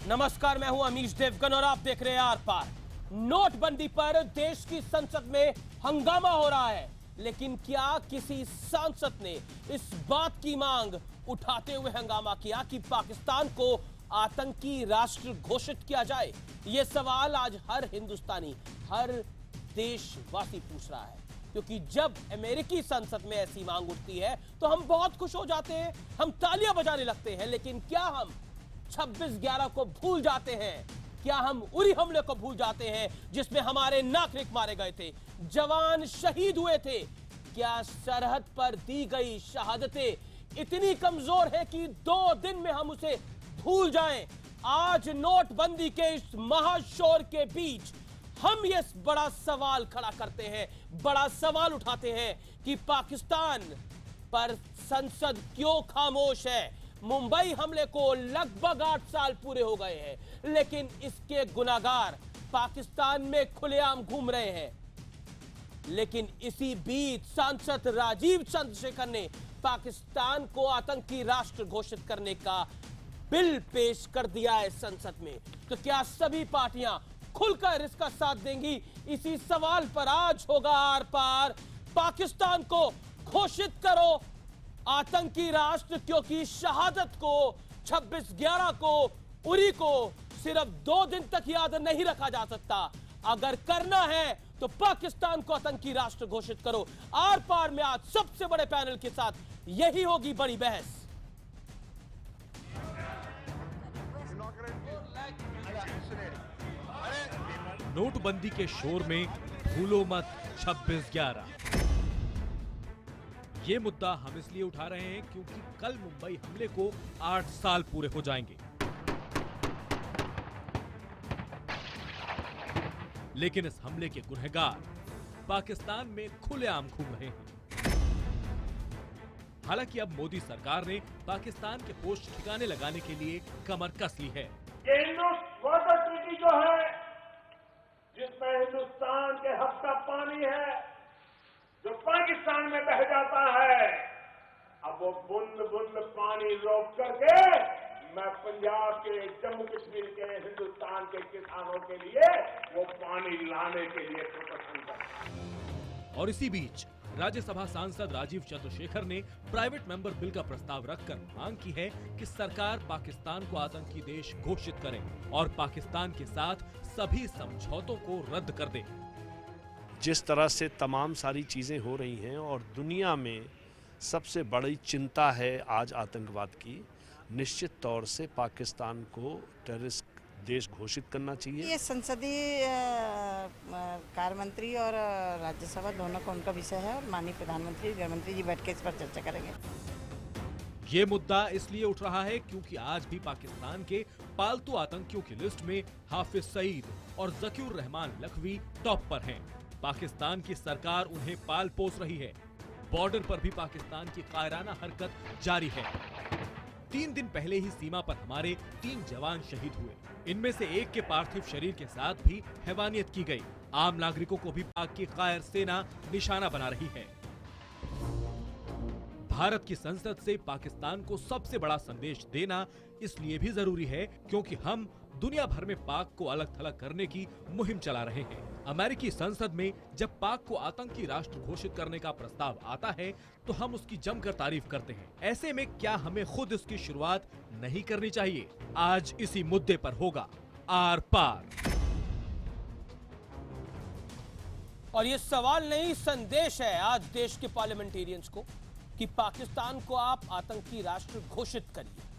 नमस्कार, मैं हूं अमीश देवगन और आप देख रहे हैं आर पार। नोटबंदी पर देश की संसद में हंगामा हो रहा है, लेकिन क्या किसी सांसद ने इस बात की मांग उठाते हुए हंगामा किया कि पाकिस्तान को आतंकी राष्ट्र घोषित किया जाए? यह सवाल आज हर हिंदुस्तानी, हर देशवासी पूछ रहा है, क्योंकि जब अमेरिकी संसद में ऐसी मांग उठती है तो हम बहुत खुश हो जाते हैं, हम तालियां बजाने लगते हैं। लेकिन क्या हम 26/11 को भूल जाते हैं? क्या हम उरी हमले को भूल जाते हैं जिसमें हमारे नागरिक मारे गए थे, जवान शहीद हुए थे? क्या सरहद पर दी गई शहादतें इतनी कमजोर है कि 2 दिन में हम उसे भूल जाएं? आज नोटबंदी के इस महाशोर के बीच हम ये बड़ा सवाल खड़ा करते हैं, बड़ा सवाल उठाते हैं कि पाकिस्तान पर संसद क्यों खामोश है? मुंबई हमले को लगभग 8 साल पूरे हो गए हैं, लेकिन इसके गुनाहगार पाकिस्तान में खुलेआम घूम रहे हैं। लेकिन इसी बीच सांसद राजीव चंद्रशेखर ने पाकिस्तान को आतंकी राष्ट्र घोषित करने का बिल पेश कर दिया है संसद में। तो क्या सभी पार्टियां खुलकर इसका साथ देंगी? इसी सवाल पर आज होगा आर पार। पाकिस्तान को घोषित करो आतंकी राष्ट्र, क्योंकि शहादत को 26/11 को, उरी को सिर्फ 2 दिन तक याद नहीं रखा जा सकता। अगर करना है तो पाकिस्तान को आतंकी राष्ट्र घोषित करो। आर पार में आज सबसे बड़े पैनल के साथ यही होगी बड़ी बहस। नोटबंदी के शोर में भूलो मत 26/11। ये मुद्दा हम इसलिए उठा रहे हैं क्योंकि कल मुंबई हमले को 8 साल पूरे हो जाएंगे। लेकिन इस हमले के गुनहगार पाकिस्तान में खुलेआम घूम रहे हैं। हालांकि अब मोदी सरकार ने पाकिस्तान के पोस्ट ठिकाने लगाने के लिए कमर कस ली है। ये वाटर ट्रीटी जो है, जिसमें हिंदुस्तान के हक का पानी है जो पाकिस्तान में बह जाता है, अब वो बूंद बूंद पानी रोक करके मैं पंजाब के, जम्मू कश्मीर के, हिंदुस्तान के किसानों के लिए वो पानी लाने के लिए प्रोटेक्शन करता। और इसी बीच राज्यसभा सांसद राजीव चंद्रशेखर ने प्राइवेट मेंबर बिल का प्रस्ताव रखकर मांग की है कि सरकार पाकिस्तान को आतंकी देश घोषित करे और पाकिस्तान के साथ सभी समझौतों को रद्द कर दे। जिस तरह से तमाम सारी चीज़ें हो रही हैं और दुनिया में सबसे बड़ी चिंता है आज आतंकवाद की, निश्चित तौर से पाकिस्तान को टेररिस्ट देश घोषित करना चाहिए। ये संसदीय कार्य मंत्री और राज्यसभा दोनों का उनका विषय है और माननीय प्रधानमंत्री, गृह मंत्री जी बैठ के इस पर चर्चा करेंगे। ये मुद्दा इसलिए उठ रहा है क्योंकि आज भी पाकिस्तान के पालतू आतंकियों की लिस्ट में हाफिज सईद और जकीउर रहमान लखवी टॉप पर हैं। पाकिस्तान की सरकार उन्हें पाल पोस रही है। बॉर्डर पर भी पाकिस्तान की कायराना हरकत जारी है। 3 दिन पहले ही सीमा पर हमारे 3 जवान शहीद हुए। इनमें से एक के पार्थिव शरीर के साथ भी हैवानियत की गई। आम नागरिकों को भी पाक की कायर सेना निशाना बना रही है। भारत की संसद से पाकिस्तान को सबसे बड़ा संदेश देना इसलिए भी जरूरी है क्योंकि हम दुनिया भर में पाक को अलग थलग करने की मुहिम चला रहे हैं। अमेरिकी संसद में जब पाक को आतंकी राष्ट्र घोषित करने का प्रस्ताव आता है तो हम उसकी जमकर तारीफ करते हैं। ऐसे में क्या हमें खुद इसकी शुरुआत नहीं करनी चाहिए? आज इसी मुद्दे पर होगा आर पार। और ये सवाल नहीं, संदेश है आज देश के पार्लियामेंटेरियंस को कि पाकिस्तान को आप आतंकी राष्ट्र घोषित करिए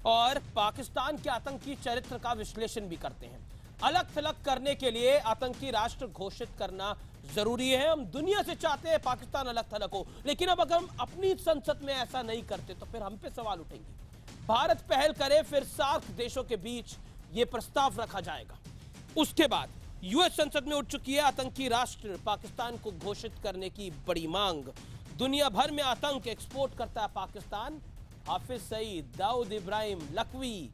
और पाकिस्तान के आतंकी चरित्र का विश्लेषण भी करते हैं। अलग थलग करने के लिए आतंकी राष्ट्र घोषित करना जरूरी है। हम दुनिया से चाहते हैं पाकिस्तान अलग थलग हो, लेकिन अब अगर हम अपनी संसद में ऐसा नहीं करते तो फिर हम पे सवाल उठेंगे। भारत पहल करे, फिर सार्क देशों के बीच यह प्रस्ताव रखा जाएगा। उसके बाद यूएस संसद में उठ चुकी है आतंकी राष्ट्र पाकिस्तान को घोषित करने की बड़ी मांग। दुनिया भर में आतंक एक्सपोर्ट करता है पाकिस्तान। हाफिज सईद, दाऊद इब्राहिम, लखवी,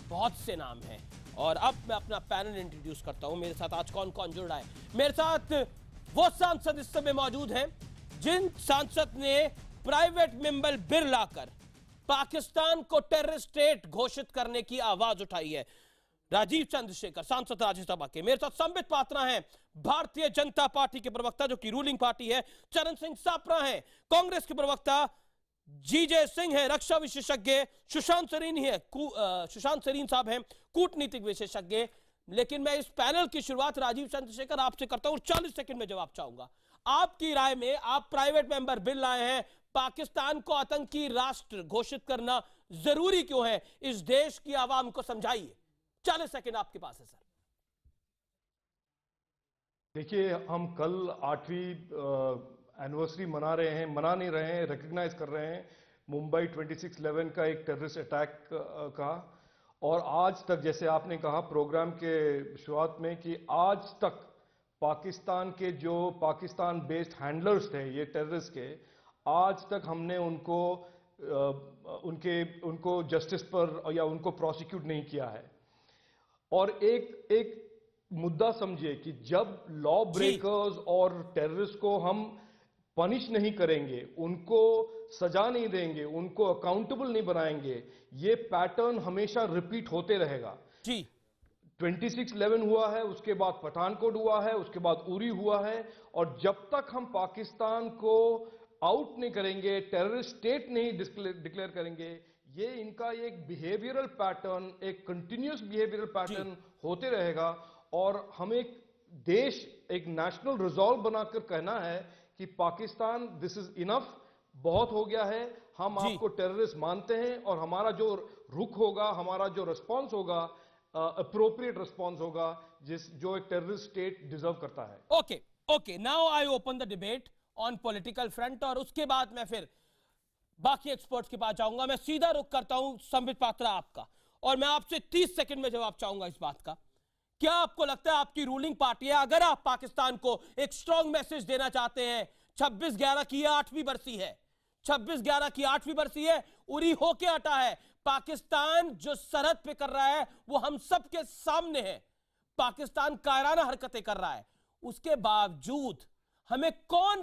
बहुत से नाम हैं। और अब मैं अपना पैनल इंट्रोड्यूस करता हूं। मेरे साथ आज कौन कौन जुड़ रहा है? मेरे साथ वो सांसद इस समय मौजूद हैं जिन सांसद ने प्राइवेट मेंबर बिल लाकर पाकिस्तान को टेररिस्ट स्टेट घोषित करने की आवाज उठाई है। राजीव चंद्रशेखर, सांसद राज्यसभा के, मेरे साथ संबित पात्रा हैं, भारतीय जनता पार्टी के प्रवक्ता जो कि रूलिंग पार्टी है, चरण सिंह सापरा हैं, कांग्रेस के प्रवक्ता जीजे सिंह है, रक्षा विशेषज्ञ सुशांत सरीन साहब हैं, कूटनीतिक विशेषज्ञ। लेकिन मैं इस पैनल की शुरुआत राजीव चंद्रशेखर आपसे करता हूं, 40 सेकंड में जवाब चाहूंगा। आपकी राय में, आप प्राइवेट मेंबर बिल लाए हैं, पाकिस्तान को आतंकी राष्ट्र घोषित करना जरूरी क्यों है, इस देश की आवाम को समझाइए। 40 सेकंड आपके पास है सर। देखिए, हम कल 8वीं एनिवर्सरी मना नहीं रहे हैं, रिकग्नाइज कर रहे हैं मुंबई 26/11 का एक टेररिस्ट अटैक का। और आज तक, जैसे आपने कहा प्रोग्राम के शुरुआत में, कि आज तक पाकिस्तान के जो पाकिस्तान बेस्ड हैंडलर्स थे ये टेररिस्ट के, आज तक हमने उनको जस्टिस पर या उनको प्रोसिक्यूट नहीं किया है। और एक मुद्दा समझिए कि जब लॉ ब्रेकर्स और टेररिस्ट को हम पनिश नहीं करेंगे, उनको सजा नहीं देंगे, उनको अकाउंटेबल नहीं बनाएंगे, ये पैटर्न हमेशा रिपीट होते रहेगा। जी 26/11 हुआ है, उसके बाद पठानकोट हुआ है, उसके बाद उरी हुआ है। और जब तक हम पाकिस्तान को आउट नहीं करेंगे, टेररिस्ट स्टेट नहीं डिक्लेयर करेंगे, ये इनका एक बिहेवियरल पैटर्न, एक कंटिन्यूअस बिहेवियरल पैटर्न होते रहेगा। और हमें एक नेशनल रिजॉल्व बनाकर कहना है कि पाकिस्तान, दिस इज इनफ, बहुत हो गया है, हम आपको टेररिस्ट मानते हैं, और हमारा जो रुख होगा, हमारा जो रिस्पॉन्स होगा, अप्रोप्रिएट रिस्पॉन्स होगा, जो एक टेररिस्ट स्टेट डिजर्व करता है। Okay, now I open the debate on political front, और उसके बाद मैं फिर बाकी एक्सपर्ट्स के पास जाऊंगा। मैं सीधा रुख करता हूं संबित पात्रा आपका, और मैं आपसे 30 सेकंड में जवाब चाहूंगा इस बात का। क्या आपको लगता है, आपकी रूलिंग पार्टी है, अगर आप पाकिस्तान को एक स्ट्रॉन्ग मैसेज देना चाहते हैं, 26/11 की 8वीं बरसी है, 26/11 की 8वीं बरसी है, उरी होके हटा है, पाकिस्तान जो सरहद पे कर रहा है वो हम सब के सामने है, पाकिस्तान कायराना हरकतें कर रहा है, उसके बावजूद हमें कौन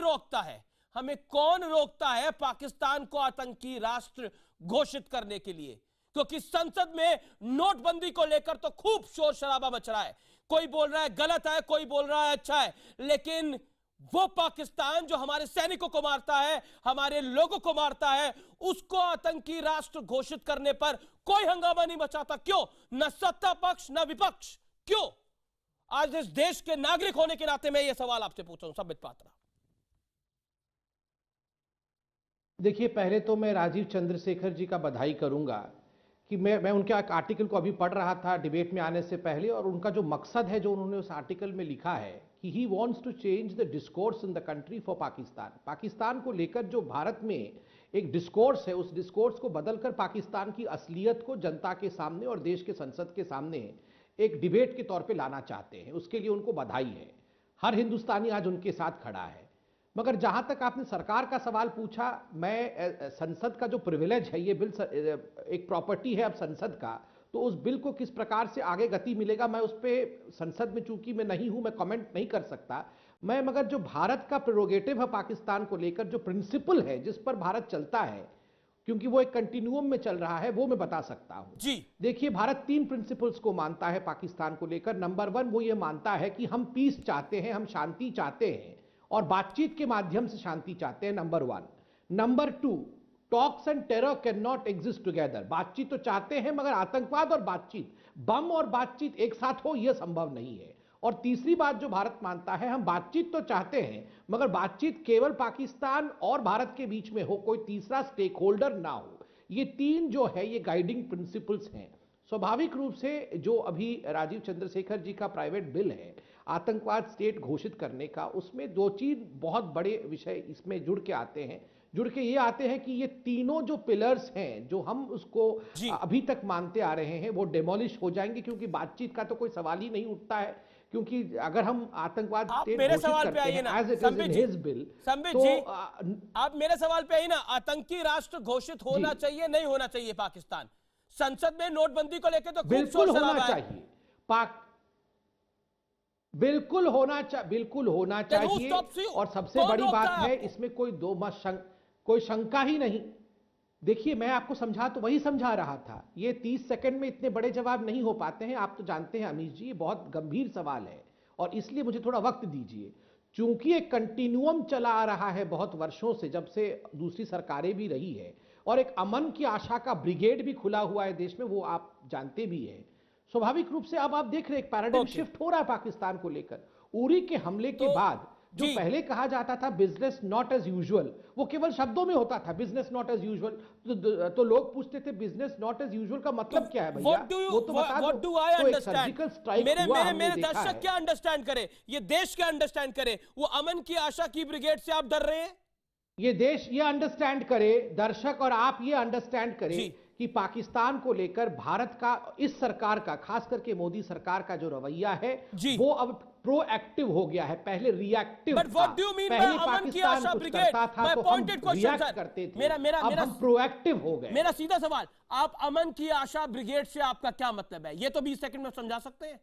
रोकता है पाकिस्तान को आतंकी राष्ट्र घोषित करने के लिए? क्योंकि संसद में नोटबंदी को लेकर तो खूब शोर शराबा मच रहा है, कोई बोल रहा है गलत है, कोई बोल रहा है अच्छा है, लेकिन वो पाकिस्तान जो हमारे सैनिकों को मारता है, हमारे लोगों को मारता है, उसको आतंकी राष्ट्र घोषित करने पर कोई हंगामा नहीं मचाता। क्यों? न सत्ता पक्ष न विपक्ष, क्यों? आज इस देश के नागरिक होने के नाते मैं यह सवाल आपसे पूछा हूं संबित पात्रा। देखिए, पहले तो मैं राजीव चंद्रशेखर जी का बधाई करूंगा कि मैं उनके एक आर्टिकल को अभी पढ़ रहा था डिबेट में आने से पहले, और उनका जो मकसद है, जो उन्होंने उस आर्टिकल में लिखा है कि he wants to change the discourse in the country for Pakistan को लेकर जो भारत में एक डिस्कोर्स है, उस डिस्कोर्स को बदलकर पाकिस्तान की असलियत को जनता के सामने और देश के संसद के सामने एक डिबेट के तौर पे लाना चाहते हैं। उसके लिए उनको बधाई है, हर हिंदुस्तानी आज उनके साथ खड़ा है। मगर जहां तक आपने सरकार का सवाल पूछा, मैं संसद का जो प्रिविलेज है, ये बिल एक प्रॉपर्टी है अब संसद का, तो उस बिल को किस प्रकार से आगे गति मिलेगा, मैं उस पर संसद में चूंकि मैं नहीं हूं, मैं कमेंट नहीं कर सकता। मगर जो भारत का प्रेरोगेटिव है पाकिस्तान को लेकर, जो प्रिंसिपल है जिस पर भारत चलता है, क्योंकि वो एक कंटिन्यूम में चल रहा है, वो मैं बता सकता हूं जी। देखिए, भारत 3 प्रिंसिपल्स को मानता है पाकिस्तान को लेकर। नंबर 1, वो ये मानता है कि हम पीस चाहते हैं, हम शांति चाहते हैं और बातचीत के माध्यम से शांति चाहते हैं, number 1। Number 2, talks and terror can not exist together. बातचीत तो चाहते हैं, मगर आतंकवाद और बातचीत, बम और बातचीत एक साथ हो, यह संभव नहीं है। और तीसरी बात जो भारत मानता है, हम बातचीत तो चाहते हैं, मगर बातचीत केवल पाकिस्तान और भारत के बीच में हो, कोई तीसरा स्टेक होल्डर ना हो। ये 3 जो है, ये गाइडिंग प्रिंसिपल्स हैं। स्वाभाविक रूप से जो अभी राजीव चंद्रशेखर जी का प्राइवेट बिल है आतंकवाद स्टेट घोषित करने का, उसमें 2-3 बहुत बड़े विषय इसमें जुड़ के आते हैं कि ये तीनों जो पिलर्स हैं, जो हम उसको अभी तक मानते आ रहे हैं, वो डेमोलिश हो जाएंगे, क्योंकि बातचीत का तो कोई सवाल ही नहीं उठता है। क्योंकि अगर हम आतंकवाद स्टेट घोषित करते हैं as it is in his bill, तो आप मेरे सवाल पे आइए ना, आतंकी राष्ट्र घोषित होना चाहिए नहीं होना चाहिए पाकिस्तान? संसद में नोटबंदी को लेकर तो बिल्कुल होना चाहिए, बिल्कुल होना चाहिए। और सबसे बड़ी बात है, इसमें कोई शंका ही नहीं, देखिए, मैं आपको वही समझा रहा था। ये 30 सेकंड में इतने बड़े जवाब नहीं हो पाते हैं। आप तो जानते हैं अमीश जी, ये बहुत गंभीर सवाल है और इसलिए मुझे थोड़ा वक्त दीजिए। चूंकि एक कंटिन्यूअम चला आ रहा है बहुत वर्षों से, जब से दूसरी सरकारें भी रही है, और एक अमन की आशा का ब्रिगेड भी खुला हुआ है देश में, वो आप जानते भी हैं। स्वाभाविक रूप से अब आप देख रहे हैं एक पैराडाइम शिफ्ट हो रहा है पाकिस्तान को लेकर। उरी के हमले के बाद जो पहले कहा जाता था बिजनेस नॉट एज यूजुअल, वो केवल शब्दों में होता था, बिजनेस नॉट एज यूजुअल। तो लोग पूछते थे बिजनेस नॉट एज यूजुअल का मतलब क्या है भैया? वो तो बता दो। What do I तो एक understand? सर्जिकल स्ट्राइक हुआ, हमने मेरे देखा दर्शक है। क्या अंडरस्टैंड करे, ये देश क्या अंडरस्टैंड करे? वो अमन की आशा की ब्रिगेड से आप डर रहे हैं? ये देश ये अंडरस्टैंड करे, दर्शक और आप ये अंडरस्टैंड करें कि पाकिस्तान को लेकर भारत का, इस सरकार का, खास करके मोदी सरकार का जो रवैया है वो अब प्रोएक्टिव हो गया है, पहले रिएक्टिव था। What do you mean by Aman ki Asha brigade? My pointed question, sir. करते थे, मेरा हम प्रोएक्टिव हो गए। मेरा सीधा सवाल, आप अमन की आशा ब्रिगेड से आपका क्या मतलब है? ये तो 20 सेकंड में समझा सकते हैं।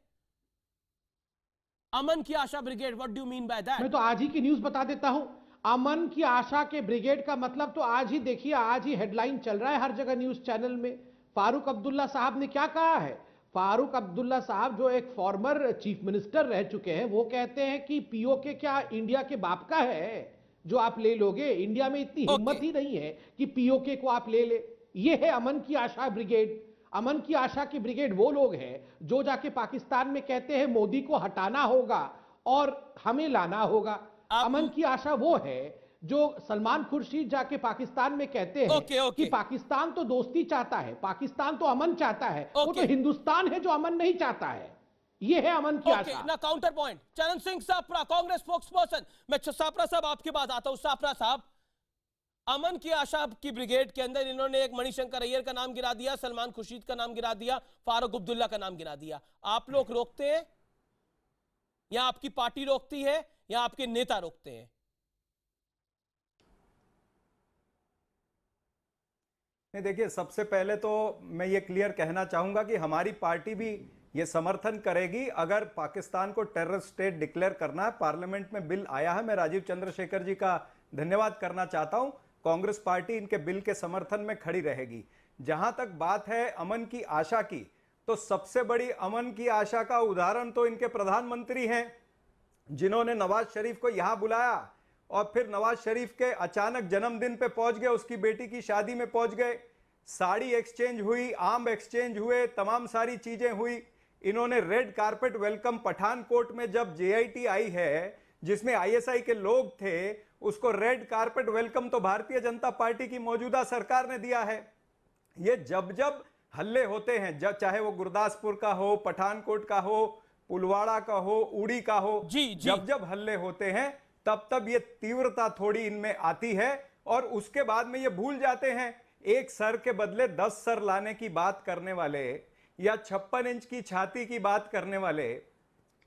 Aman ki Asha brigade, what do you mean by that? मैं तो आज ही की न्यूज बता देता हूं। अमन की आशा के ब्रिगेड का मतलब तो आज ही देखिए, आज ही हेडलाइन चल रहा है हर जगह न्यूज चैनल में। फारूक अब्दुल्ला साहब ने क्या कहा है? फारूक अब्दुल्ला साहब जो एक फॉर्मर चीफ मिनिस्टर रह चुके हैं, वो कहते हैं कि पीओके क्या इंडिया के बाप का है जो आप ले लोगे? इंडिया में इतनी हिम्मत ही नहीं है कि पीओके को आप ले ले। ये है अमन की आशा ब्रिगेड। अमन की आशा की ब्रिगेड वो लोग हैं जो जाके पाकिस्तान में कहते हैं मोदी को हटाना होगा और हमें लाना होगा। अमन की आशा वो है जो सलमान खुर्शीद जाके पाकिस्तान में कहते हैं कि पाकिस्तान तो दोस्ती चाहता है, पाकिस्तान तो अमन चाहता है, वो तो हिंदुस्तान है जो अमन नहीं चाहता है। ये है अमन की आशा। ना काउंटर पॉइंट, चरण सिंह सापरा, कांग्रेस स्पोक्सपर्सन। मैं सापरा साहब आपके पास आता हूं। सापरा साहब, अमन की आशा की ब्रिगेड के अंदर इन्होंने एक मणिशंकर अय्यर का नाम गिरा दिया, सलमान खुर्शीद का नाम गिरा दिया, फारूक अब्दुल्ला का नाम गिरा दिया। आप लोग रोकते हैं या आपकी पार्टी रोकती है या आपके नेता रोकते हैं? नहीं, देखिए, सबसे पहले तो मैं ये क्लियर कहना चाहूंगा कि हमारी पार्टी भी ये समर्थन करेगी अगर पाकिस्तान को टेररिस्ट स्टेट डिक्लेयर करना है। पार्लियामेंट में बिल आया है, मैं राजीव चंद्रशेखर जी का धन्यवाद करना चाहता हूं। कांग्रेस पार्टी इनके बिल के समर्थन में खड़ी रहेगी। जहां तक बात है अमन की आशा की, तो सबसे बड़ी अमन की आशा का उदाहरण तो इनके प्रधानमंत्री हैं, जिन्होंने नवाज शरीफ को यहां बुलाया और फिर नवाज शरीफ के अचानक जन्मदिन पे पहुंच गए, उसकी बेटी की शादी में पहुंच गए, साड़ी एक्सचेंज हुई, आम एक्सचेंज हुए, तमाम सारी चीजें हुई। इन्होंने रेड कारपेट वेलकम पठानकोट में जब जेआईटी आई है, जिसमें आईएसआई के लोग थे, उसको रेड कारपेट वेलकम तो भारतीय जनता पार्टी की मौजूदा सरकार ने दिया है। ये जब जब हल्ले होते हैं, जब चाहे वो गुरदासपुर का हो, पठानकोट का हो, पुलवाड़ा का हो, उड़ी का हो, जब जब हल्ले होते हैं तब तब ये तीव्रता थोड़ी इनमें आती है और उसके बाद में ये भूल जाते हैं। एक सर के बदले 10 सर लाने की बात करने वाले या 56 इंच की छाती की बात करने वाले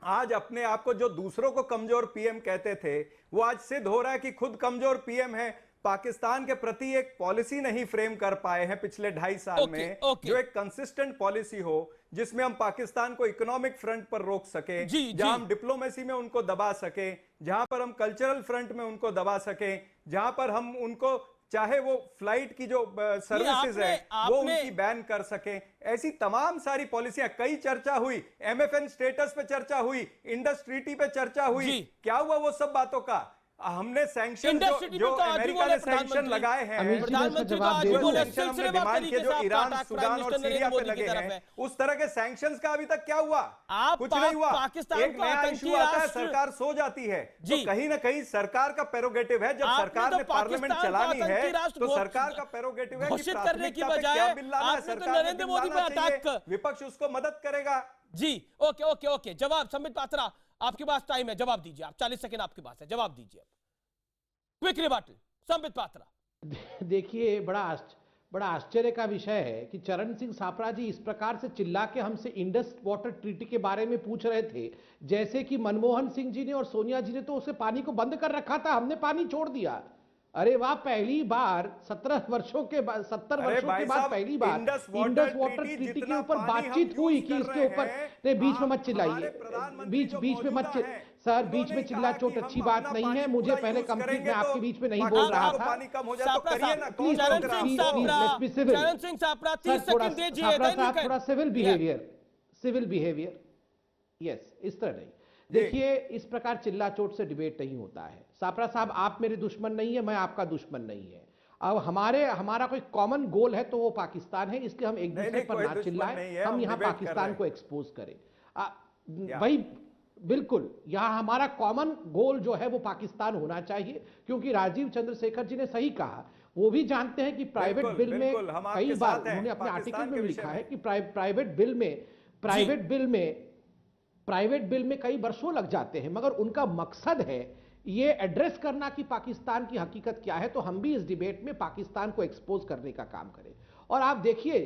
आज अपने आप को, जो दूसरों को कमजोर पीएम कहते थे, वो आज सिद्ध हो रहा है कि खुद कमजोर पीएम है। पाकिस्तान के प्रति एक पॉलिसी नहीं फ्रेम कर पाए हैं पिछले 2.5 साल में, जो एक कंसिस्टेंट पॉलिसी हो, जिसमें हम पाकिस्तान को इकोनॉमिक फ्रंट पर रोक सके, जहां हम डिप्लोमेसी में उनको दबा सके, जहां पर हम कल्चरल फ्रंट में उनको दबा सके, जहां पर हम उनको, चाहे वो फ्लाइट की जो सर्विसेज है वो उनकी बैन कर सके। ऐसी तमाम सारी पॉलिसियां, कई चर्चा हुई, एमएफएन स्टेटस पे चर्चा हुई, इंडस ट्रीटी पे चर्चा हुई, क्या हुआ वो सब बातों का? हमने सैंक्शन जो अमेरिका ने सैंक्शन लगाए हैं, प्रधानमंत्री तो आज बोले सिलसिलेवार तरीके से जो ईरान, सूडान और सीरिया पे लगे हैं, उस तरह के सैंक्शंस का अभी तक क्या हुआ? कुछ नहीं हुआ। एक नया इशू आता है, सरकार सो जाती है। तो कहीं ना कहीं सरकार का प्रेरोगेटिव है, जब सरकार ने पार्लियामेंट चलानी है तो सरकार का प्रेरोगेटिव है कि प्राथमिकता पे क्या बिल लाना है, सरकार ने बिल लाना चाहिए, विपक्ष उसको मदद करेगा। जी, ओके ओके ओके। जवाब संबित पात्रा, आपके पास टाइम है, जवाब दीजिए आप। 40 सेकंड आपके पास है, जवाब दीजिए। क्विक रिबाटल, संबित पात्रा। देखिए, बड़ा आश्चर्य का विषय है कि चरण सिंह सापरा जी इस प्रकार से चिल्ला के हमसे इंडस वाटर ट्रीटी के बारे में पूछ रहे थे जैसे कि मनमोहन सिंह जी ने और सोनिया जी ने तो उसे पानी को बंद कर रखा था, हमने पानी छोड़ दिया। अरे वाह, पहली बार 70 वर्षों के बाद पहली बार इंडस वाटर ट्रीटी के ऊपर बातचीत हुई कि इसके ऊपर बीच में मत चिल्लाइए, बीच में मत। सर बीच में चिल्ला चोट अच्छी बात नहीं है, मुझे पहले कंप्लीट, मैं आपके बीच में नहीं बोल रहा था। पानी कम हो जाए तो करिए ना। चरण सिंह सापरा 30 सेकंड दीजिए। थोड़ा सिविल बिहेवियर, यस, इस तरह नहीं। देखिए, इस प्रकार चिल्ला चोट से डिबेट नहीं होता है। सापरा साहब, आप मेरे दुश्मन नहीं है, मैं आपका दुश्मन नहीं है। अब हमारा कोई कॉमन गोल है तो वो पाकिस्तान है, इसलिए हम एक दूसरे पर ना चिल्लाएं, हम यहाँ पाकिस्तान को एक्सपोज करें। वही बिल्कुल, यहाँ हमारा कॉमन गोल जो है वो पाकिस्तान होना चाहिए, क्योंकि राजीव चंद्रशेखर जी ने सही कहा। वो भी जानते हैं कि प्राइवेट बिल में कई बार उन्होंने अपने आर्टिकल में लिखा है कि प्राइवेट बिल में कई वर्षों लग जाते हैं, मगर उनका मकसद है ये एड्रेस करना कि पाकिस्तान की हकीकत क्या है। तो हम भी इस डिबेट में पाकिस्तान को एक्सपोज करने का काम करें। और आप देखिए,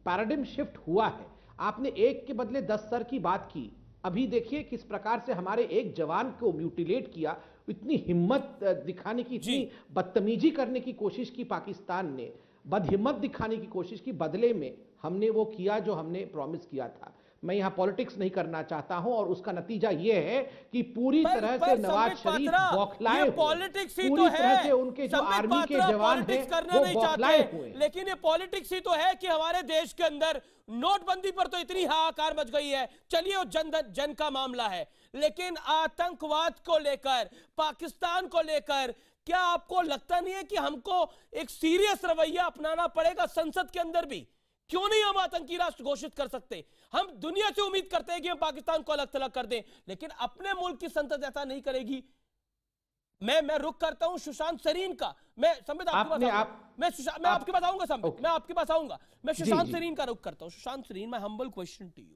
पैराडिम शिफ्ट हुआ है। आपने एक के बदले 10 सर की बात की, अभी देखिए किस प्रकार से हमारे एक जवान को म्यूटिलेट किया, इतनी हिम्मत दिखाने की, इतनी बदतमीजी करने की कोशिश की पाकिस्तान ने, बदहिम्मत दिखाने की कोशिश की। बदले में हमने वो किया जो हमने प्रॉमिस किया था। मैं यहां पॉलिटिक्स नहीं करना चाहता हूं, और उसका नतीजा यह है कि पूरी तरह से नवाज शरीफ बौखलाए हुए, पॉलिटिक्स ही पूरी तो तरह है से उनके जो आर्मी के जवान हैं वो बौखलाए हुए। लेकिन ये पॉलिटिक्स ही तो है कि हमारे देश के अंदर नोटबंदी पर तो इतनी हाहाकार मच गई है, चलिए वो जन का मामला है, लेकिन आतंकवाद को लेकर, पाकिस्तान को लेकर क्या आपको लगता नहीं है कि हमको एक सीरियस रवैया अपनाना पड़ेगा? संसद के अंदर भी क्यों नहीं हम आतंकी राष्ट्र घोषित कर सकते? हम दुनिया से उम्मीद करते हैं कि हम पाकिस्तान को अलग थलग कर दें, लेकिन अपने मुल्क की संसद ऐसा नहीं करेगी। मैं रुक करता हूं सुशांत सरीन का। मैं संबित मैं आपके पास आऊंगा संबित, मैं आपके पास आऊंगा। मैं सुशांत सरीन का रुक करता हूं। सुशांत सरीन, मैं हम्बल क्वेश्चन टू यू,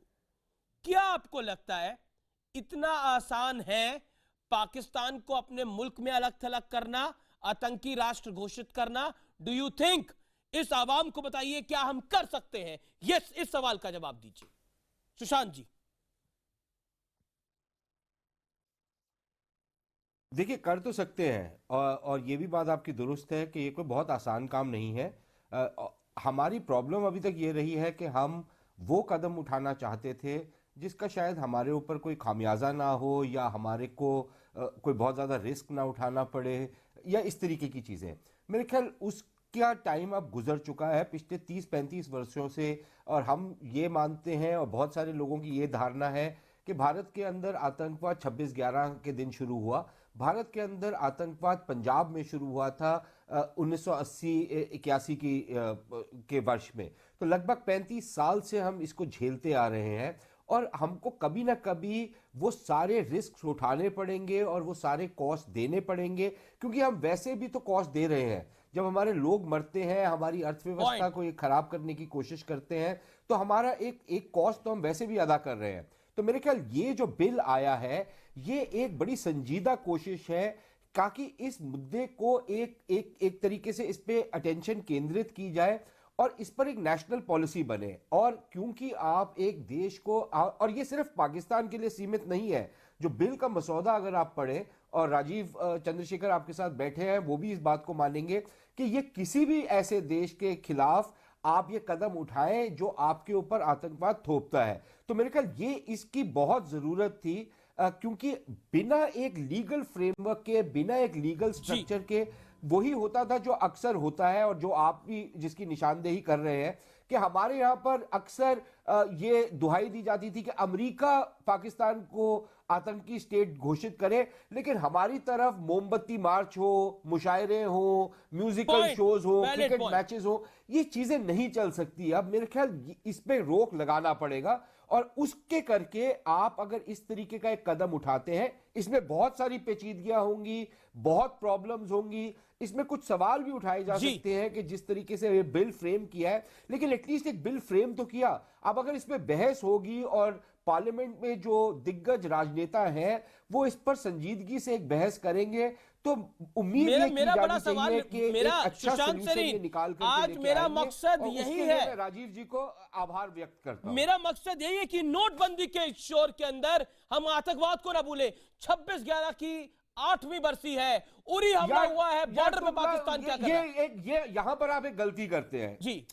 क्या आपको लगता है इतना आसान है पाकिस्तान को अपने मुल्क में अलग थलग करना, आतंकी राष्ट्र घोषित करना? डू यू थिंक, इस आवाम को बताइए, क्या हम कर सकते हैं? यस, इस सवाल का जवाब दीजिए सुशांत जी। देखिए, कर तो सकते हैं, और ये भी बात आपकी दुरुस्त है कि ये कोई बहुत आसान काम नहीं है। हमारी प्रॉब्लम अभी तक ये रही है कि हम वो कदम उठाना चाहते थे जिसका शायद हमारे ऊपर कोई खामियाजा ना हो, या हमारे को कोई बहुत ज़्यादा रिस्क ना उठाना पड़े, या इस तरीके की चीज़ें। मेरे ख्याल उसका टाइम अब गुजर चुका है पिछले 30-35 वर्षों से। और हम ये मानते हैं, और बहुत सारे लोगों की ये धारणा है कि भारत के अंदर आतंकवाद 26/11 के दिन शुरू हुआ। भारत के अंदर आतंकवाद पंजाब में शुरू हुआ था 1980-81 के वर्ष में। तो लगभग 35 साल से हम इसको झेलते आ रहे हैं, और हमको कभी ना कभी वो सारे रिस्क उठाने पड़ेंगे और वो सारे कॉस्ट देने पड़ेंगे, क्योंकि हम वैसे भी तो कॉस्ट दे रहे हैं। जब हमारे लोग मरते हैं, हमारी अर्थव्यवस्था को खराब करने की कोशिश करते हैं, तो हमारा एक कॉस्ट तो हम वैसे भी अदा कर रहे हैं। तो मेरे ख्याल ये जो बिल आया है, ये एक बड़ी संजीदा कोशिश है ताकि इस मुद्दे को एक तरीके से इस पे अटेंशन केंद्रित की जाए और इस पर एक नेशनल पॉलिसी बने। और क्योंकि आप एक देश को, और ये सिर्फ पाकिस्तान के लिए सीमित नहीं है, जो बिल का मसौदा अगर आप पढ़ें, और राजीव चंद्रशेखर आपके साथ बैठे हैं, वो भी इस बात को मानेंगे कि ये किसी भी ऐसे देश के खिलाफ आप ये कदम उठाएं जो आपके ऊपर आतंकवाद थोपता है। तो मेरे ख्याल ये इसकी बहुत जरूरत थी, क्योंकि बिना एक लीगल फ्रेमवर्क के, बिना एक लीगल स्ट्रक्चर के, वही होता था जो अक्सर होता है, और जो आप भी जिसकी निशानदेही कर रहे हैं कि हमारे यहाँ पर अक्सर ये दुहाई दी जाती थी कि अमेरिका पाकिस्तान को आतंकी स्टेट घोषित करे, लेकिन हमारी तरफ मोमबत्ती मार्च हो, मुशायरे हो, म्यूजिकल शोज हो, क्रिकेट मैचेस हो, ये चीजें नहीं चल सकती। अब मेरे ख्याल इस पे रोक लगाना पड़ेगा, और उसके करके आप अगर इस तरीके का एक कदम उठाते हैं, इसमें बहुत सारी पेचीदगियां होंगी, बहुत प्रॉब्लम्स होंगी, इसमें कुछ सवाल भी उठाए जा सकते हैं कि जिस तरीके से ये बिल फ्रेम किया है, लेकिन एटलीस्ट एक बिल फ्रेम तो किया। अब अगर इसमें बहस होगी और पार्लियामेंट में जो दिग्गज राजनेता हैं वो इस पर संजीदगी से एक बहस करेंगे, तो उम्मीद है मेरा बड़ा सवाल, मेरा सुशांत सरीन, आज मेरा मकसद यही है, राजीव जी को आभार व्यक्त करता हूं। मेरा मकसद यही है कि नोटबंदी के शोर के अंदर हम आतंकवाद को ना भूले। 26/11 की 8वीं बरसी है, उरी हमला हुआ है, बॉर्डर पे पाकिस्तान क्या कर रहा है? ये यहां पर आप एक गलती करते हैं जी।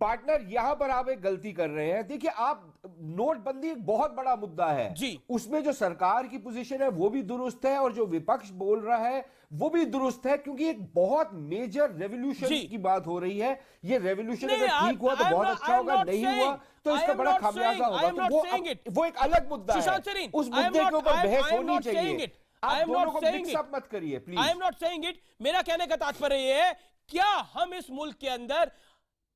पार्टनर यहां पर आप एक गलती कर रहे हैं। देखिए, आप नोटबंदी एक बहुत बड़ा मुद्दा है जी। उसमें जो सरकार की पोजीशन है वो भी दुरुस्त है और जो विपक्ष बोल रहा है वो भी दुरुस्त है, क्योंकि एक बहुत मेजर रेवोल्यूशन की बात हो रही है। ये रेवोल्यूशन अगर ठीक हुआ तो बहुत अच्छा होगा, नहीं हुआ तो इसका बड़ा खामियाजा होगा। तो वो एक अलग मुद्दा है, उस मुद्दे के ऊपर बहस होनी चाहिए। आप दोनों को मिक्स अप मत करिए please. I am not saying it. मेरा कहने का तात्पर्य यह है, क्या हम इस मुल्क के अंदर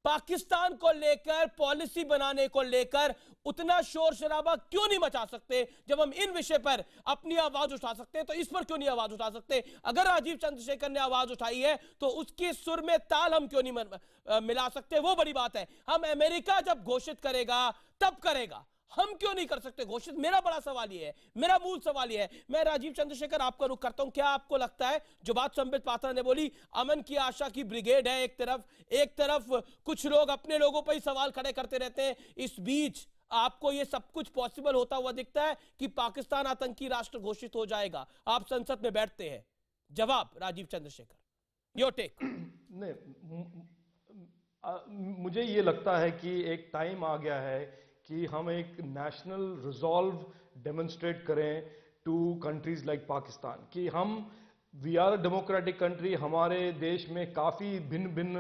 पाकिस्तान को लेकर पॉलिसी बनाने को लेकर उतना शोर शराबा क्यों नहीं मचा सकते? जब हम इन विषय पर अपनी आवाज उठा सकते हैं तो इस पर क्यों नहीं आवाज उठा सकते? अगर राजीव चंद्रशेखर ने आवाज उठाई है तो उसके सुर में ताल हम क्यों नहीं मिला सकते? वो बड़ी बात है। हम अमेरिका जब घोषित करेगा तब करेगा, हम क्यों नहीं कर सकते घोषित? मेरा बड़ा सवाल ये है, मेरा मूल सवाल ये है। मैं राजीव चंद्रशेखर आपका रुख करता हूं। क्या आपको लगता है जो बात संबित पात्रा ने बोली, अमन की आशा की ब्रिगेड है एक तरफ कुछ लोग अपने लोगों पर ही सवाल खड़े करते रहते हैं, इस बीच आपको ये सब कुछ पॉसिबल होता हुआ दिखता है कि पाकिस्तान आतंकी राष्ट्र घोषित हो जाएगा? आप संसद में बैठते हैं। जवाब राजीव चंद्रशेखर, योर टेक। नहीं, मुझे ये लगता है कि एक टाइम आ गया है कि हम एक नेशनल रिजॉल्व डेमोन्स्ट्रेट करें टू कंट्रीज लाइक पाकिस्तान कि we are a democratic country. हमारे देश में काफ़ी भिन्न भिन्न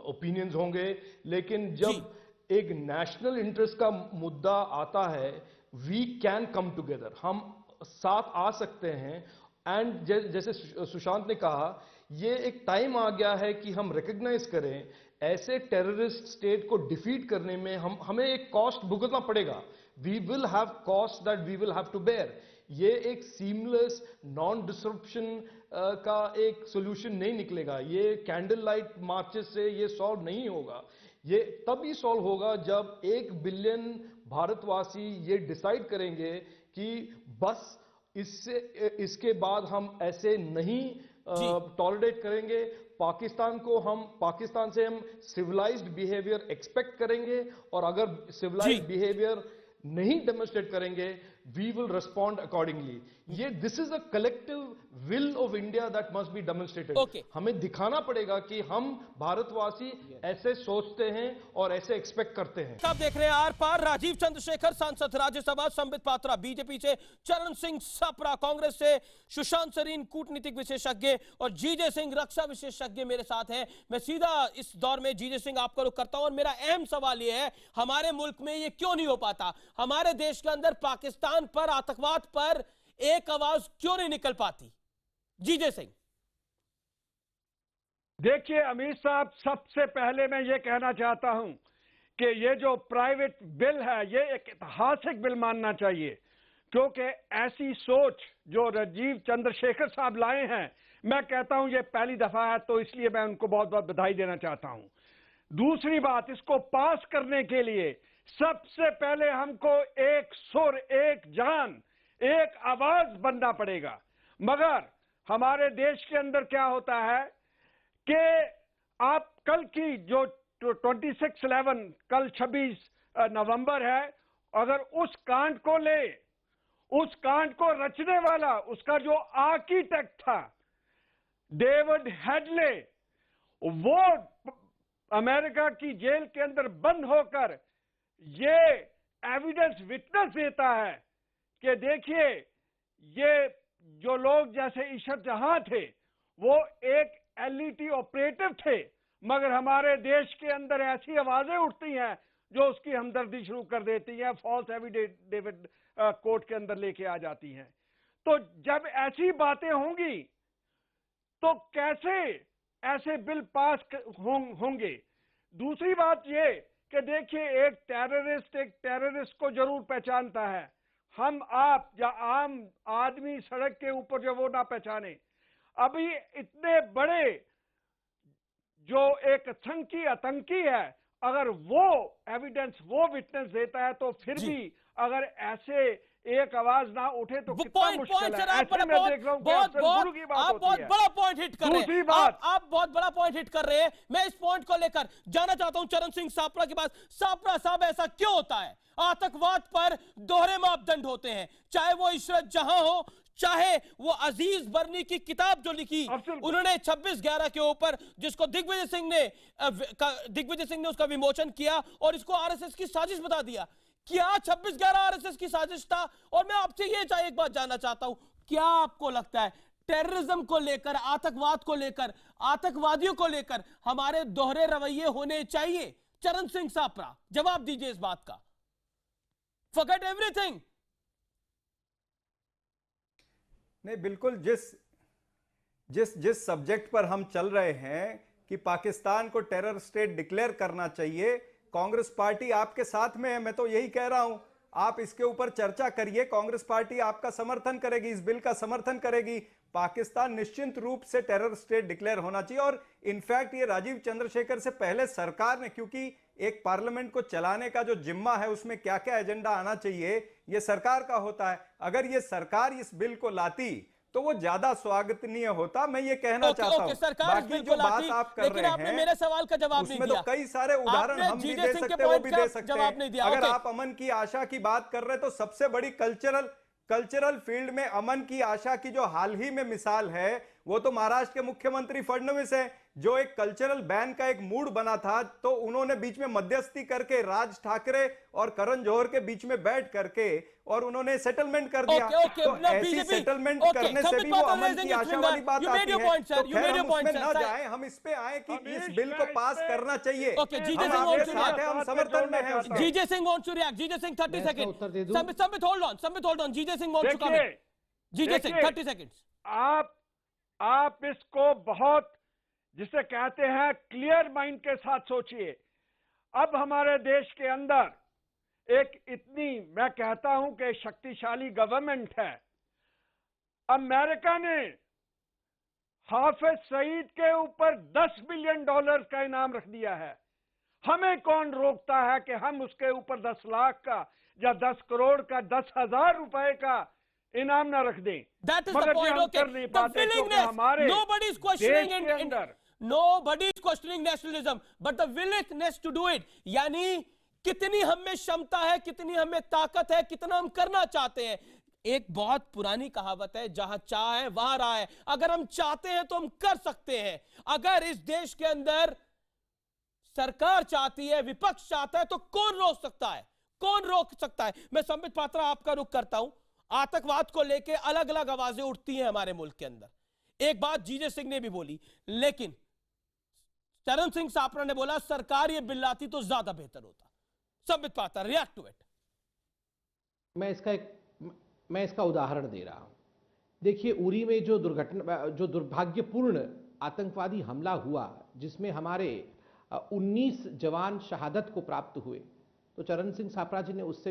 ओपिनियंस होंगे, लेकिन जब एक नेशनल इंटरेस्ट का मुद्दा आता है, वी कैन कम टुगेदर, हम साथ आ सकते हैं। एंड जैसे सुशांत ने कहा, ये एक टाइम आ गया है कि हम रिकग्नाइज करें ऐसे टेररिस्ट स्टेट को डिफीट करने में हमें एक कॉस्ट भुगतना पड़ेगा। We will have cost that we will have to bear. ये एक सीमलेस नॉन डिसरप्शन का एक सोल्यूशन नहीं निकलेगा। ये कैंडल लाइट मार्चेस से ये सॉल्व नहीं होगा। ये तभी सॉल्व होगा जब 1 बिलियन भारतवासी ये डिसाइड करेंगे कि बस इसके बाद हम ऐसे नहीं टॉलरेट करेंगे। पाकिस्तान से हम सिविलाइज्ड बिहेवियर एक्सपेक्ट करेंगे, और अगर सिविलाइज्ड बिहेवियर नहीं डेमोन्स्ट्रेट करेंगे, वी विल रिस्पॉन्ड अकॉर्डिंगली। ये this is a collective will of India that must be demonstrated. हमें दिखाना पड़ेगा कि हम भारतवासी ऐसे सोचते हैं और ऐसे एक्सपेक्ट करते हैं। आप देख रहे हैं आर पार। राजीव चंद्रशेखर सांसद राज्यसभा, संबित पात्रा बीजेपी से, चरण सिंह सापरा कांग्रेस से, सुशांत सरीन कूटनीतिक विशेषज्ञ और जीजे सिंह रक्षा विशेषज्ञ मेरे साथ हैं। मैं सीधा इस दौर में जीजे सिंह आपका रुख करता हूं, और मेरा अहम सवाल यह है, हमारे मुल्क में यह क्यों नहीं हो पाता? हमारे देश के अंदर पाकिस्तान पर, आतंकवाद पर एक आवाज क्यों नहीं निकल पाती? जीजे सिंह। देखिए अमीर साहब, सबसे पहले मैं ये कहना चाहता हूं कि ये जो प्राइवेट बिल है ये एक ऐतिहासिक बिल मानना चाहिए, क्योंकि ऐसी सोच जो राजीव चंद्रशेखर साहब लाए हैं, मैं कहता हूं ये पहली दफा है, तो इसलिए मैं उनको बहुत बहुत बधाई देना चाहता हूं। दूसरी बात, इसको पास करने के लिए सबसे पहले हमको एक सुर, एक जान, एक आवाज बनना पड़ेगा। मगर हमारे देश के अंदर क्या होता है कि आप कल की जो 26/11 कल 26 नवंबर है, अगर उस कांड को ले, उस कांड को रचने वाला, उसका जो आर्किटेक्ट था डेविड हेडले, वो अमेरिका की जेल के अंदर बंद होकर ये एविडेंस विटनेस देता है कि देखिए ये जो लोग जैसे ईशर जहां थे वो एक एलईटी ऑपरेटिव थे, मगर हमारे देश के अंदर ऐसी आवाजें उठती हैं जो उसकी हमदर्दी शुरू कर देती हैं, फॉल्स एफिडेविट कोर्ट के अंदर लेके आ जाती हैं। तो जब ऐसी बातें होंगी तो कैसे ऐसे बिल पास होंगे? दूसरी बात ये कि देखिए एक टेररिस्ट को जरूर पहचानता है, हम आप या आम आदमी सड़क के ऊपर जो वो ना पहचाने। अभी इतने बड़े जो एक आतंकी है, अगर वो एविडेंस, वो विटनेस देता है, तो फिर भी अगर ऐसे एक आवाज ना उठे तो कितना मुश्किल है। ऐसे मैं देख रहा हूं कि गुरु की बात होती है। बहुत बड़ा पॉइंट हिट कर रहे हैं। दूसरी बात, आप बहुत बड़ा पॉइंट हिट कर रहे हैं। मैं इस पॉइंट को लेकर जाना चाहता हूं चरण सिंह सापरा के पास। सापरा साहब, ऐसा क्यों होता है? आतंकवाद पर दोहरे मापदंड होते हैं, चाहे वो इशरत जहां हो, चाहे वो अजीज बर्नी की किताब जो लिखी उन्होंने 26/11 के ऊपर, जिसको दिग्विजय सिंह ने उसका विमोचन किया और इसको आरएसएस की साजिश बता दिया। क्या 26/11 आरएसएस की साजिश था? और मैं आपसे ये एक बात जानना चाहता हूं, क्या आपको लगता है टेररिज्म को लेकर, आतंकवाद को लेकर, आतंकवादियों को लेकर हमारे दोहरे रवैये होने चाहिए? चरण सिंह सापरा, जवाब दीजिए इस बात का। Forget everything. नहीं, बिल्कुल जिस सब्जेक्ट पर हम चल रहे हैं कि पाकिस्तान को टेरर स्टेट डिक्लेयर करना चाहिए, कांग्रेस पार्टी आपके साथ में है। मैं तो यही कह रहा हूं, आप इसके ऊपर चर्चा करिए, कांग्रेस पार्टी आपका समर्थन करेगी, इस बिल का समर्थन करेगी। पाकिस्तान निश्चित रूप से टेरर स्टेट डिक्लेयर होना चाहिए। और इनफैक्ट ये राजीव चंद्रशेखर से पहले सरकार ने, क्योंकि एक पार्लियामेंट को चलाने का जो जिम्मा है उसमें क्या क्या एजेंडा आना चाहिए ये सरकार का होता है। अगर ये सरकार इस बिल को लाती तो वो ज्यादा स्वागतनीय होता। मैं ये कहना चाहता हूं। बाकी जो बात आप कर रहे हैं, मेरे सवाल का जवाब नहीं दिया। तो कई सारे उदाहरण हम भी दे सकते हैं, वो भी दे सकते हैं। अगर आप अमन की आशा की बात कर रहे हैं तो सबसे बड़ी कल्चरल फील्ड में अमन की आशा की जो हाल ही में मिसाल है वो तो महाराष्ट्र के मुख्यमंत्री फडणवीस है, जो एक कल्चरल बैन का एक मूड बना था तो उन्होंने बीच में मध्यस्थी करके राज ठाकरे और करण जौहर के बीच में बैठ करके और उन्होंने सेटलमेंट कर दिया। तो ऐसी सेटलमेंट करने से भी वो अमन की आशा वाली बात आती है। तो खैर हम उसमें न जाएं, हम इस पे आए कि इस बिल को पास करना चाहिए। हम समर्थन में हैं। जीजे सिंह wants to react. जीजे Singh 30 seconds. Sambit hold on. जीजे सिंह wants to comment. जीजे सिंह 30 seconds. आप इसको बहुत, जिसे कहते हैं, क्लियर माइंड के साथ सोचिए। अब हमारे देश के अंदर एक इतनी, मैं कहता हूं कि शक्तिशाली गवर्नमेंट है। अमेरिका ने हाफिज सईद के ऊपर $10 बिलियन का इनाम रख दिया है। हमें कौन रोकता है कि हम उसके ऊपर 10 लाख का या 10 करोड़ का, 10,000 रुपए का इनाम ना रख दें। That is the point. Okay. The willingness. Nobody is questioning nationalism, but the willingness to do it. यानी कितनी हमें क्षमता है, कितनी हमें ताकत है, कितना हम करना चाहते हैं। एक बहुत पुरानी कहावत है, जहां चाह है वहां राह है। अगर हम चाहते हैं तो हम कर सकते हैं। अगर इस देश के अंदर सरकार चाहती है, विपक्ष चाहता है, तो कौन रोक सकता है? कौन रोक सकता है? मैं संबित पात्रा आपका रुख करता हूं। आतंकवाद को लेकर अलग अलग आवाजें उठती हैं हमारे मुल्क के अंदर। एक बात जीजे सिंह ने भी बोली, लेकिन चरण सिंह सापरा ने बोला सरकार ये बिल लाती तो ज्यादा बेहतर होता। Sambit Patra, react to it. मैं इसका उदाहरण दे रहा हूं। देखिए, उरी में जो दुर्भाग्यपूर्ण आतंकवादी हमला हुआ, जिसमें हमारे 19 जवान शहादत को प्राप्त हुए, तो चरण सिंह सापरा जी ने उस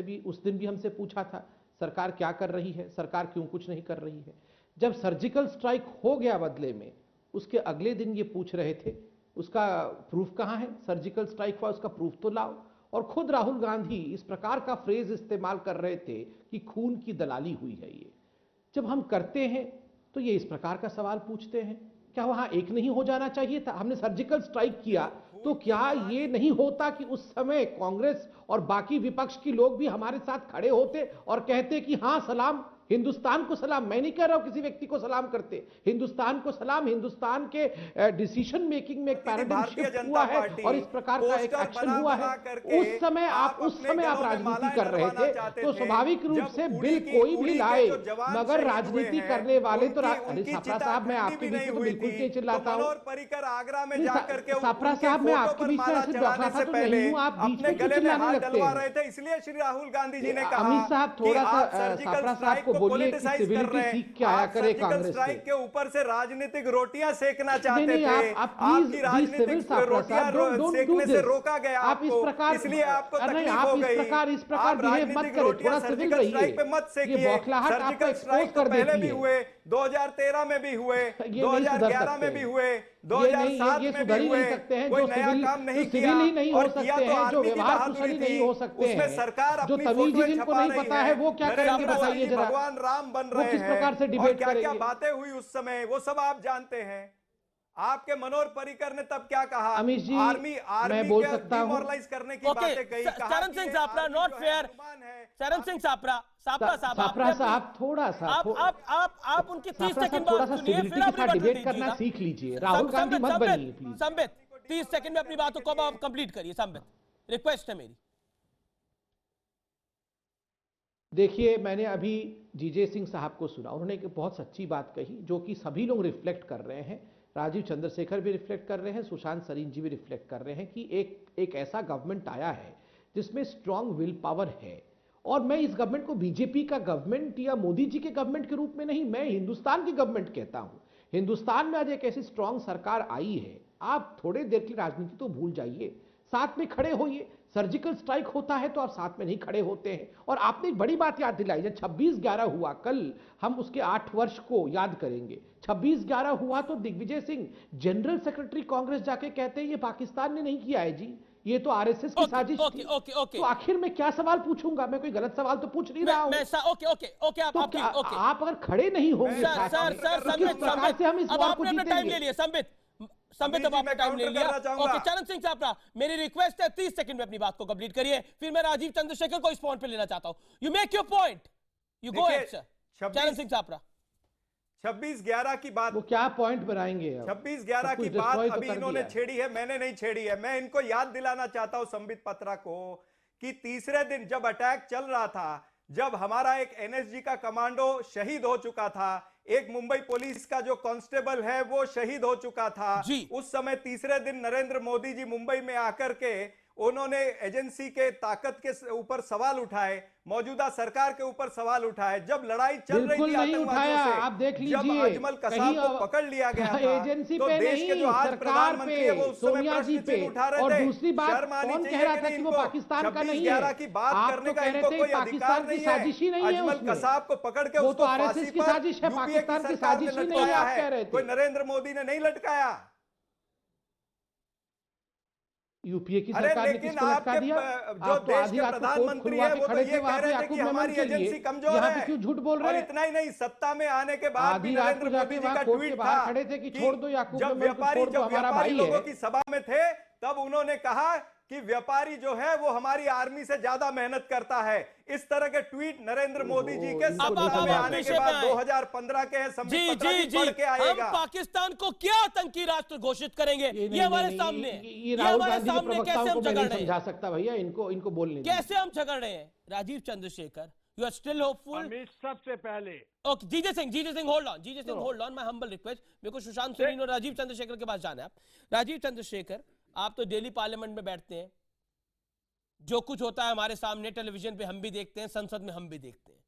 दिन भी हमसे पूछा था सरकार क्या कर रही है, सरकार क्यों कुछ नहीं कर रही है। जब सर्जिकल स्ट्राइक हो गया बदले में, उसके अगले दिन ये पूछ रहे थे उसका प्रूफ कहां है, सर्जिकल स्ट्राइक हुआ उसका प्रूफ तो लाओ। और खुद राहुल गांधी इस प्रकार का फ्रेज इस्तेमाल कर रहे थे कि खून की दलाली हुई है। ये जब हम करते हैं तो ये इस प्रकार का सवाल पूछते हैं, क्या वहां एक नहीं हो जाना चाहिए था? हमने सर्जिकल स्ट्राइक किया तो क्या ये नहीं होता कि उस समय कांग्रेस और बाकी विपक्ष के लोग भी हमारे साथ खड़े होते और कहते कि हां सलाम, हिंदुस्तान को सलाम। मैं नहीं कह रहा हूं किसी व्यक्ति को सलाम करते, हिंदुस्तान को सलाम। हिंदुस्तान के डिसीजन मेकिंग में एक पैराडाइम शिफ्ट हुआ है और इस प्रकार का एक एक्शन हुआ है। उस समय आप राजनीति कर रहे थे, तो स्वाभाविक रूप से बिल कोई भी लाए, मगर राजनीति करने वाले तो सापरा साहब, मैं आपके बीच में बिल्कुल नहीं चिल्लाता हूं। सापरा साहब, मैं आपके बीच में ऐसे डॉक्टर तो नहीं हूं, आप बीच में चिल्लाने लगते हैं। इसलिए श्री राहुल गांधी जी ने कहा, अमित साहब थोड़ा सा सापरा साहब को बोलिए कि सिविलिटी सीख के आया करे कांग्रेस स्ट्राइक के ऊपर से राजनीतिक रोटियां सेकना चाहते थे। आपकी राजनीतिक रोटियां सेकने से रोका गया आपको, इसलिए आपको तकलीफ हो गई। इस प्रकार बिहेव मत करो, थोड़ा सिविल रहिए। पे मत सेकिए। सर्जिकल स्ट्राइक तो पहले भी हुए, 2013 में भी हुए, 2011 में भी हुए, 2007 में भी हुए। कोई नया काम नहीं किया और किया तो आदमी की बहादुरी थी। उसमें सरकार अपनी फोटो छपा रही है, वो क्या करेंगे बताइए जरा। भगवान राम बन रहे हैं, किस प्रकार से और क्या क्या बातें हुई उस समय वो सब आप जानते हैं। आपके मनोहर पर्रिकर ने तब क्या कहा? अमित जी, आर्मी मैं बोल सकता हूं। डिमोरलाइज करने की बातें कही। चरण सिंह सापरा, नॉट फेयर। चरण सिंह सापरा साहब थोड़ा सा आप उनकी 30 सेकंड थोड़ा बात सा सुनिए, फिर सिविलिटी आप के साथ रिबटल डिबेट करना दीजिएगा। सीख लीजिए। राहुल गांधी मत बनिए प्लीज। संबित 30 सेकंड में अपनी बातों को आप कंप्लीट करिए। संबित, रिक्वेस्ट है मेरी। देखिए, मैंने अभी जीजे सिंह साहब को सुना, उन्होंने एक बहुत सच्ची बात कही जो कि सभी लोग रिफ्लेक्ट कर रहे हैं। राजीव चंद्रशेखर भी रिफ्लेक्ट कर रहे हैं, सुशांत सरीन जी भी रिफ्लेक्ट कर रहे हैं कि एक ऐसा गवर्नमेंट आया है जिसमें स्ट्रांग विल पावर है। और मैं इस गवर्नमेंट को बीजेपी का गवर्नमेंट या मोदी जी के गवर्नमेंट के रूप में नहीं, मैं हिंदुस्तान की गवर्नमेंट कहता हूं। हिंदुस्तान में आज एक ऐसी स्ट्रांग सरकार आई है, आप थोड़े देर की राजनीति तो भूल जाइए, साथ में खड़े होइए। सर्जिकल स्ट्राइक होता है तो आप साथ में नहीं खड़े होते हैं। और आपने एक बड़ी बात याद दिलाई, जब 26/11 हुआ, कल हम उसके 8 वर्ष को याद करेंगे। 26/11 हुआ तो दिग्विजय सिंह जनरल सेक्रेटरी कांग्रेस जाके कहते हैं ये पाकिस्तान ने नहीं किया है जी, ये तो आरएसएस की साजिश थी। तो आखिर मैं क्या सवाल पूछूंगा? मैं कोई गलत सवाल तो पूछ नहीं रहा हूं। आप अगर खड़े नहीं होंगे अब आपने अपना टाइम ले लिया। संबित अब आपने टाइम ले लिया। ओके, चरण सिंह सापरा, मेरी रिक्वेस्ट है 30 सेकंड में अपनी बात को कंप्लीट करिए, फिर मैं राजीव चंद्रशेखर को इस पॉइंट पे लेना चाहता हूं। You make your point, you go ahead sir. चरण सिंह सापरा, 26/11 की बात, वो क्या पॉइंट बनाएंगे? 26/11 की बात अभी इन्होंने छेड़ी है, मैंने नहीं छेड़ी है। मैं इनको याद दिलाना चाहता हूं संबित पात्रा को कि तीसरे दिन जब अटैक चल रहा था, जब हमारा एक एनएसजी का कमांडो शहीद हो चुका था, एक मुंबई पुलिस का जो कांस्टेबल है वो शहीद हो चुका था, उस समय तीसरे दिन नरेंद्र मोदी जी मुंबई में आकर के उन्होंने एजेंसी के ताकत के ऊपर सवाल उठाए, मौजूदा सरकार के ऊपर सवाल उठाए। जब लड़ाई चल रही थी आतंकवादियों से, आप देख लीजिए, जब अजमल कसाब को पकड़ लिया गया था, एजेंसी तो पे देश नहीं, के जो आज सरकार प्रधानमंत्री है वो उस समय प्रश्न चिन्ह उठा रहे थे। और दूसरी बात, शर्म आनी कौन कह चाहिए रहा कि था नहीं कि वो इनको? पाकिस्तान का नहीं है? 26/11 की बात आप करने तो का कह इनको रहे कोई थे अधिकार पाकिस्तान की नहीं साजिश ही है। नहीं है अजमल उसमें। कसाब को पकड़ के वो तो उसको आरएसएस फांसी की पर साजिश है, यूपीए पाकिस्तान की सरकार ने साजिश ही नहीं है, लटकाया आप कह रहे है, थे। कोई नरेंद्र मोदी ने नहीं लटकाया। यूपीए की सरकार ने किसको लटका दिया? जो देश के प्रधानमंत्री है वो तो ये कह रहे थे कि हमारी एजेंसी कमजोर है। क्यों झूठ बोल रहे हैं? और इतना ही नहीं, सत्ता में आने के बाद भी नरेंद्र मोदी जी का ट्वीट था खड़े थे कि छोड़ दो याकूब, जब व्यापारी लोगों की सभा में थे तब उन्होंने कहा कि व्यापारी जो है वो हमारी आर्मी से ज्यादा मेहनत करता है। इस तरह के ट्वीट नरेंद्र मोदी जी के सत्ता में आने के बाद 2015 के पढ़ के आएगा। हम पाकिस्तान को क्या आतंकी राष्ट्र घोषित करेंगे? ये हमारे सामने है। ये हमारे सामने कैसे हम झगड़ रहे हैं? समझा सकता भैया, इनको बोलने कैसे हम झगड़ रहे हैं? Rajeev Chandrasekhar, you are still hopeful? सबसे पहले okay, GJ Singh hold on, GJ Singh hold on, my humble request. मेरे को सुशांत सरीन और राजीव चंद्रशेखर के पास जाना है। राजीव चंद्रशेखर, आप तो डेली पार्लियामेंट में बैठते हैं, जो कुछ होता है हमारे सामने टेलीविजन पे हम भी देखते हैं, संसद में हम भी देखते हैं।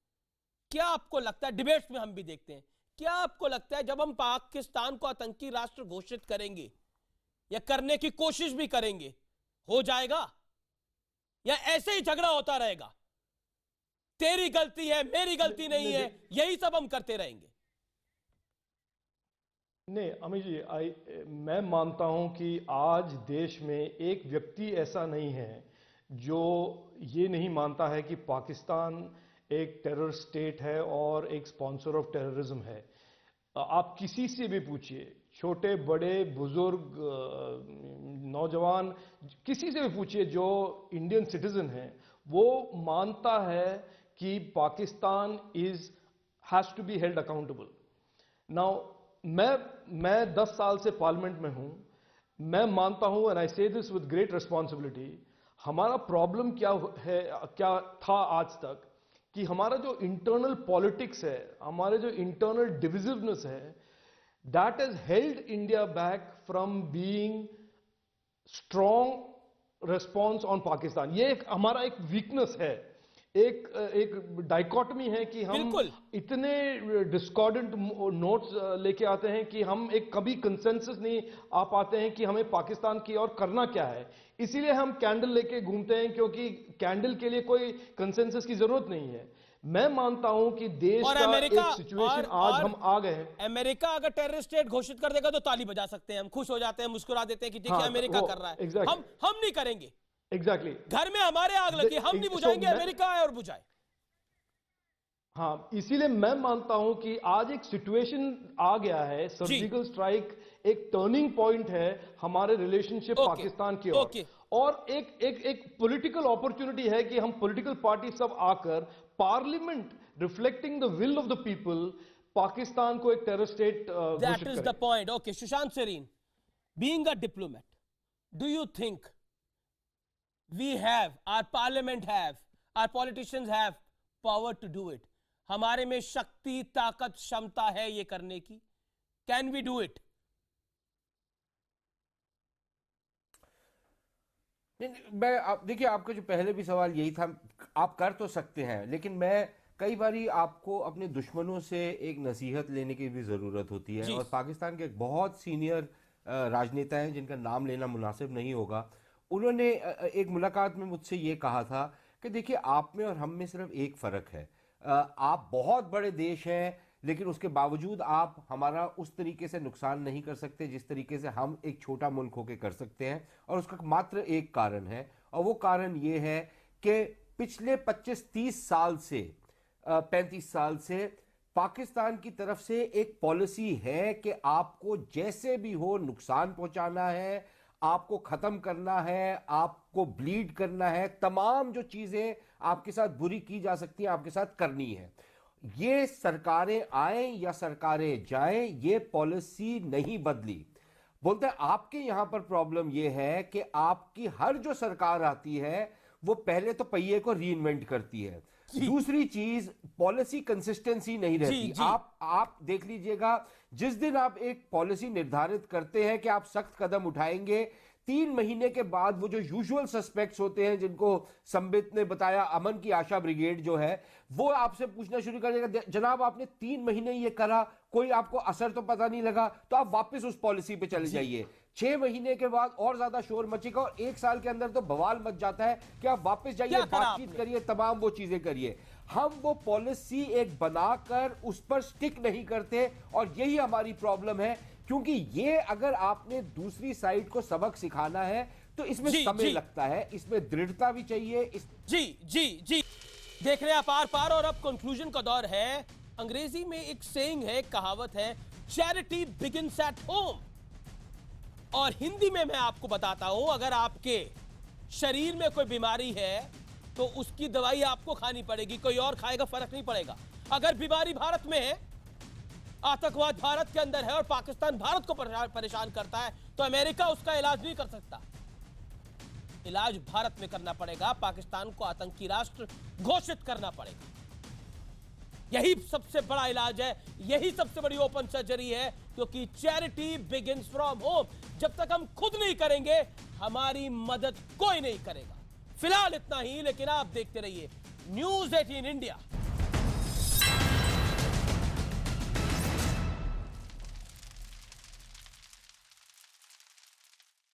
क्या आपको लगता है, डिबेट्स में हम भी देखते हैं, क्या आपको लगता है जब हम पाकिस्तान को आतंकी राष्ट्र घोषित करेंगे या करने की कोशिश भी करेंगे, हो जाएगा या ऐसे ही झगड़ा होता रहेगा? तेरी गलती है, मेरी गलती नहीं है, यही सब हम करते रहेंगे? नहीं अमित जी, मैं मानता हूं कि आज देश में एक व्यक्ति ऐसा नहीं है जो ये नहीं मानता है कि पाकिस्तान एक टेरर स्टेट है और एक स्पॉन्सर ऑफ टेररिज्म है। आप किसी से भी पूछिए, छोटे बड़े बुजुर्ग नौजवान, किसी से भी पूछिए जो इंडियन सिटीजन है, वो मानता है कि Pakistan has to be held accountable. Now मैं 10 साल से पार्लियामेंट में हूं, मैं मानता हूं, एंड आई से दिस विद ग्रेट रिस्पॉन्सिबिलिटी, हमारा प्रॉब्लम क्या था आज तक कि हमारा जो इंटरनल पॉलिटिक्स है, हमारे जो इंटरनल डिविजिवनेस है, that has held India back from being strong response on Pakistan. ये हमारा एक वीकनेस है, एक डाइकोटमी है कि हम इतने डिस्कॉर्डेंट नोट्स लेके आते हैं कि हम एक कभी कंसेंसस नहीं आ पाते हैं कि हमें पाकिस्तान की ओर करना क्या है। इसीलिए हम कैंडल लेके घूमते हैं, क्योंकि कैंडल के लिए कोई कंसेंसस की जरूरत नहीं है। मैं मानता हूं कि देश का एक सिचुएशन आज हम आ गए हैं। अमेरिका अगर टेररिस्ट स्टेट घोषित कर देगा तो ताली बजा सकते हैं, हम खुश हो जाते हैं, मुस्कुरा देते हैं कि ठीक है अमेरिका कर रहा है। हम नहीं करेंगे। एग्जैक्टली घर में हमारे आग लगी, हम नहीं बुझाएंगे, अमेरिका आए और बुझाए। हाँ, इसीलिए मैं मानता हूं कि आज एक सिचुएशन आ गया है, सर्जिकल स्ट्राइक एक टर्निंग पॉइंट है हमारे रिलेशनशिप पाकिस्तान की ओर, और एक पॉलिटिकल अपॉर्चुनिटी है कि हम पॉलिटिकल पार्टी सब आकर parliament reflecting the will of the people Pakistan को एक terror state that is the point. Okay, Sushant Sareen, being a diplomat, do you think we have, our parliament have, our politicians have power to do it? हमारे में शक्ति, ताकत, क्षमता है ये करने की? Can we do it? देखिए, आपका जो पहले भी सवाल यही था, आप कर तो सकते हैं, लेकिन मैं कई बारी आपको अपने दुश्मनों से एक नसीहत लेने की भी ज़रूरत होती है। और पाकिस्तान के एक बहुत सीनियर राजनेता हैं जिनका नाम लेना मुनासिब नहीं होगा, उन्होंने एक मुलाकात में मुझसे ये कहा था कि देखिए, आप में और हम में सिर्फ एक फ़र्क है, आप बहुत बड़े देश हैं लेकिन उसके बावजूद आप हमारा उस तरीके से नुकसान नहीं कर सकते जिस तरीके से हम एक छोटा मुल्क होकर कर सकते हैं। और उसका मात्र एक कारण है, और वो कारण ये है कि पिछले 25-30 साल से 35 साल से पाकिस्तान की तरफ से एक पॉलिसी है कि आपको जैसे भी हो नुकसान पहुंचाना है, आपको ख़त्म करना है, आपको ब्लीड करना है, तमाम जो चीज़ें आपके साथ बुरी की जा सकती हैं आपके साथ करनी है। ये सरकारें आएं या सरकारें जाएं, ये पॉलिसी नहीं बदली। बोलते हैं आपके यहां पर प्रॉब्लम ये है कि आपकी हर जो सरकार आती है वो पहले तो पहिए को रीइन्वेंट करती है, दूसरी चीज पॉलिसी कंसिस्टेंसी नहीं रहती। आप देख लीजिएगा, जिस दिन आप एक पॉलिसी निर्धारित करते हैं कि आप सख्त कदम उठाएंगे, 3 महीने के बाद वो जो यूजुअल सस्पेक्ट्स होते हैं जिनको संबित ने बताया, अमन की आशा ब्रिगेड जो है, वो आपसे पूछना शुरू कर देगा, जनाब आपने 3 महीने ये करा, कोई आपको असर तो पता नहीं लगा, तो आप वापस उस पॉलिसी पे चले जाइए। 6 महीने के बाद और ज्यादा शोर मचेगा, और 1 साल के अंदर तो बवाल मच जाता है कि आप वापस जाइए, बातचीत करिए, तमाम वो चीजें करिए। हम वो पॉलिसी एक बनाकर उस पर स्टिक नहीं करते, और यही हमारी प्रॉब्लम है, क्योंकि ये अगर आपने दूसरी साइड को सबक सिखाना है तो इसमें समय लगता है, इसमें दृढ़ता भी चाहिए। जी देख रहे हैं आप आर पार, और अब कंक्लूजन का दौर है। अंग्रेजी में एक सेइंग है, कहावत है, चैरिटी बिगिंस एट होम। और हिंदी में मैं आपको बताता हूं, अगर आपके शरीर में कोई बीमारी है तो उसकी दवाई आपको खानी पड़ेगी, कोई और खाएगा फर्क नहीं पड़ेगा। अगर बीमारी भारत में है, आतंकवाद भारत के अंदर है और पाकिस्तान भारत को परेशान करता है, तो अमेरिका उसका इलाज नहीं कर सकता। इलाज भारत में करना पड़ेगा, पाकिस्तान को आतंकी राष्ट्र घोषित करना पड़ेगा। यही सबसे बड़ा इलाज है, यही सबसे बड़ी ओपन सर्जरी है, क्योंकि चैरिटी बिगिंस फ्रॉम होम। जब तक हम खुद नहीं करेंगे, हमारी मदद कोई नहीं करेगा। फिलहाल इतना ही, लेकिन आप देखते रहिए News 18 इंडिया।